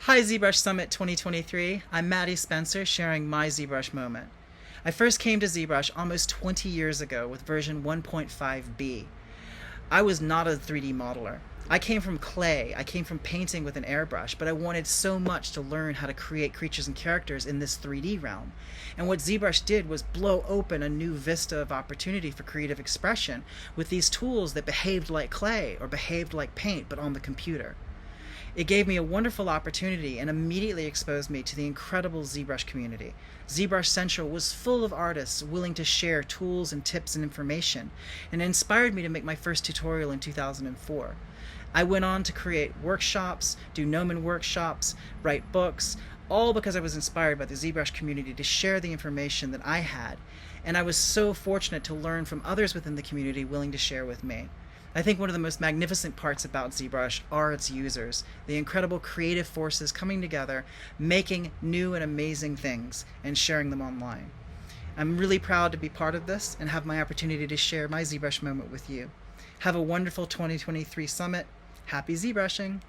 Hi ZBrush Summit 2023. I'm Maddie Spencer sharing my ZBrush moment. I first came to ZBrush almost 20 years ago with version 1.5b. I was not a 3D modeler. I came from clay, I came from painting with an airbrush, but I wanted so much to learn how to create creatures and characters in this 3D realm. And what ZBrush did was blow open a new vista of opportunity for creative expression with these tools that behaved like clay or behaved like paint but on the computer. It gave me a wonderful opportunity and immediately exposed me to the incredible ZBrush community. ZBrush Central was full of artists willing to share tools and tips and information, and it inspired me to make my first tutorial in 2004. I went on to create workshops, do Gnomon workshops, write books, all because I was inspired by the ZBrush community to share the information that I had, and I was so fortunate to learn from others within the community willing to share with me. I think one of the most magnificent parts about ZBrush are its users, the incredible creative forces coming together, making new and amazing things, and sharing them online. I'm really proud to be part of this and have my opportunity to share my ZBrush moment with you. Have a wonderful 2023 Summit. Happy ZBrushing!